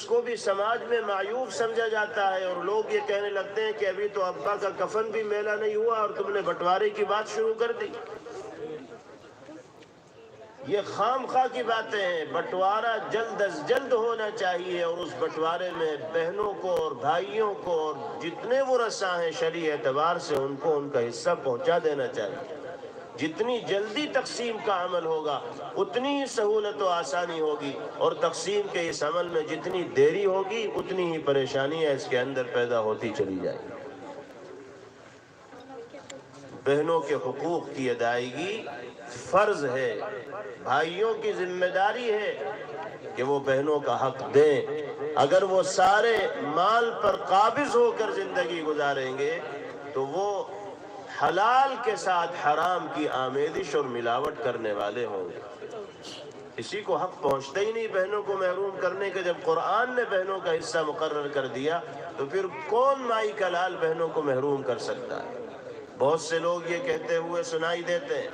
کو بھی سماج میں معیوب سمجھا جاتا ہے، اور لوگ یہ کہنے لگتے ہیں کہ ابھی تو ابا کا کفن بھی میلا نہیں ہوا اور تم نے بٹوارے کی بات شروع کر دی۔ یہ خام خواہ کی باتیں ہیں۔ بٹوارہ جلد از جلد ہونا چاہیے، اور اس بٹوارے میں بہنوں کو اور بھائیوں کو اور جتنے وہ رساں ہیں شرعی اعتبار سے ان کو ان کا حصہ پہنچا دینا چاہیے۔ جتنی جلدی تقسیم کا عمل ہوگا اتنی ہی سہولت و آسانی ہوگی، اور تقسیم کے اس عمل میں جتنی دیری ہوگی اتنی ہی پریشانیاں اس کے اندر پیدا ہوتی چلی جائیں گی۔ بہنوں کے حقوق کی ادائیگی فرض ہے، بھائیوں کی ذمہ داری ہے کہ وہ بہنوں کا حق دیں۔ اگر وہ سارے مال پر قابض ہو کر زندگی گزاریں گے تو وہ حلال کے ساتھ حرام کی آمیزش اور ملاوٹ کرنے والے ہوں گے۔ کسی کو حق پہنچتا ہی نہیں بہنوں کو محروم کرنے کے۔ جب قرآن نے بہنوں کا حصہ مقرر کر دیا تو پھر کون مائی کا لال بہنوں کو محروم کر سکتا ہے؟ بہت سے لوگ یہ کہتے ہوئے سنائی دیتے ہیں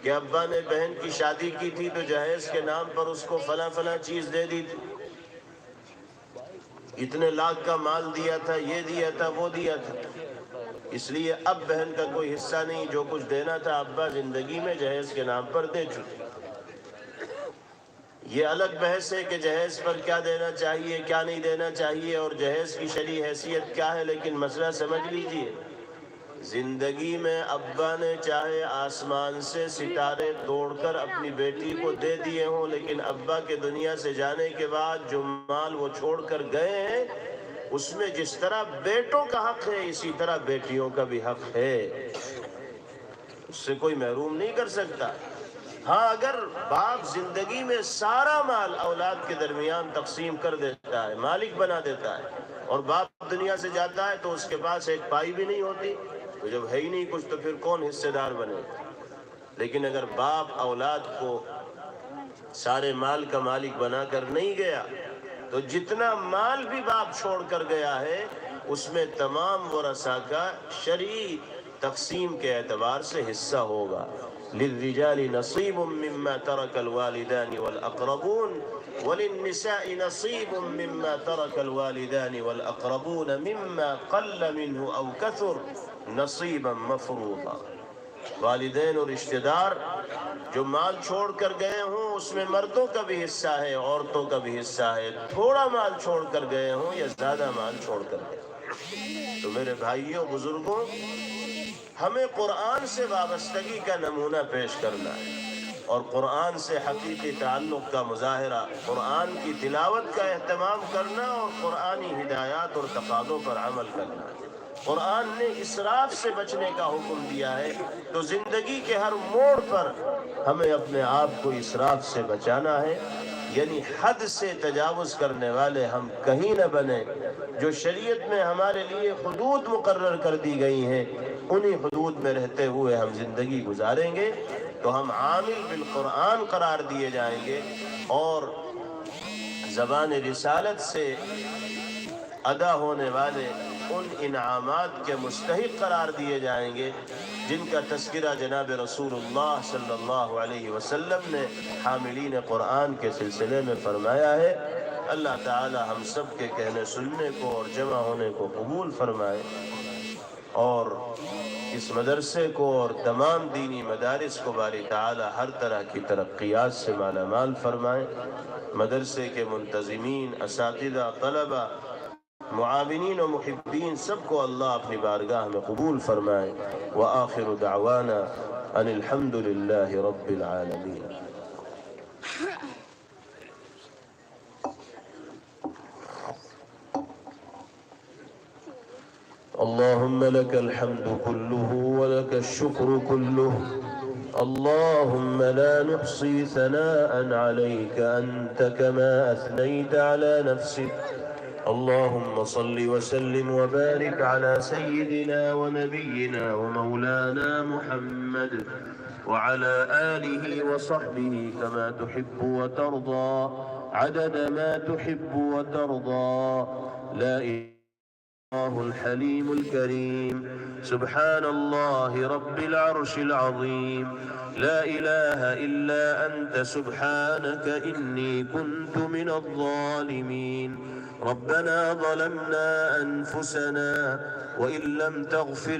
کہ ابا نے بہن کی شادی کی تھی تو جہیز کے نام پر اس کو فلاں فلاں چیز دے دی تھی، اتنے لاکھ کا مال دیا تھا، یہ دیا تھا، وہ دیا تھا، اس لیے اب بہن کا کوئی حصہ نہیں، جو کچھ دینا تھا ابا زندگی میں جہیز کے نام پر دے چکے۔ یہ الگ بحث ہے کہ جہیز پر کیا دینا چاہیے کیا نہیں دینا چاہیے اور جہیز کی شرعی حیثیت کیا ہے، لیکن مسئلہ سمجھ لیجئے، زندگی میں ابا نے چاہے آسمان سے ستارے توڑ کر اپنی بیٹی کو دے دیے ہوں، لیکن ابا کے دنیا سے جانے کے بعد جو مال وہ چھوڑ کر گئے ہیں اس میں جس طرح بیٹوں کا حق ہے اسی طرح بیٹیوں کا بھی حق ہے، اس سے کوئی محروم نہیں کر سکتا۔ ہاں اگر باپ زندگی میں سارا مال اولاد کے درمیان تقسیم کر دیتا ہے، مالک بنا دیتا ہے، اور باپ دنیا سے جاتا ہے تو اس کے پاس ایک پائی بھی نہیں ہوتی، تو جب ہے ہی نہیں کچھ تو پھر کون حصے دار بنے؟ لیکن اگر باپ اولاد کو سارے مال کا مالک بنا کر نہیں گیا تو جتنا مال بھی باپ چھوڑ کر گیا ہے اس میں تمام ورثاء کا شرعی تقسیم کے اعتبار سے حصہ ہوگا۔ للرجال نصیب مما ترک الوالدان والاقربون وللنساء نصیب مما ترک الوالدان والاقربون مما قل منه او کثر نصیبا مفروضا۔ والدین اور رشتہ دار جو مال چھوڑ کر گئے ہوں اس میں مردوں کا بھی حصہ ہے، عورتوں کا بھی حصہ ہے، تھوڑا مال چھوڑ کر گئے ہوں یا زیادہ مال چھوڑ کر گئے ہوں۔ تو میرے بھائیوں بزرگوں، ہمیں قرآن سے وابستگی کا نمونہ پیش کرنا ہے، اور قرآن سے حقیقی تعلق کا مظاہرہ، قرآن کی تلاوت کا اہتمام کرنا اور قرآنی ہدایات اور تقاضوں پر عمل کرنا۔ قرآن نے اسراف سے بچنے کا حکم دیا ہے، تو زندگی کے ہر موڑ پر ہمیں اپنے آپ کو اسراف سے بچانا ہے، یعنی حد سے تجاوز کرنے والے ہم کہیں نہ بنیں۔ جو شریعت میں ہمارے لیے حدود مقرر کر دی گئی ہیں انہی حدود میں رہتے ہوئے ہم زندگی گزاریں گے تو ہم عامل بالقرآن قرار دیے جائیں گے، اور زبان رسالت سے ادا ہونے والے ان انعامات کے مستحق قرار دیے جائیں گے جن کا تذکرہ جناب رسول اللہ صلی اللہ علیہ وسلم نے حاملین قرآن کے سلسلے میں فرمایا ہے۔ اللہ تعالی ہم سب کے کہنے سننے کو اور جمع ہونے کو قبول فرمائے، اور اس مدرسے کو اور تمام دینی مدارس کو باری تعالی ہر طرح کی ترقیات سے مالا مال فرمائے۔ مدرسے کے منتظمین، اساتذہ، طلبہ، معاونین و محبین سب کو اللہ اپنی بارگاہ میں قبول فرمائے۔ وآخر دعوانا ان الحمد للہ رب العالمین۔ اللهم لك الحمد كله ولك الشكر كله، اللهم لا نحصي ثناء عليك أنت كما أثنيت على نفسك، اللهم صل وسلم وبارك على سيدنا ونبينا ومولانا محمد وعلى آله وصحبه كما تحب وترضى عدد ما تحب وترضى. لا الله الحليم الكريم. سبحان الله رب العرش العظيم. لا إله إلا أنت سبحانك إني كنت من الظالمين. ربنا ظلمنا أنفسنا وإن لم تغفر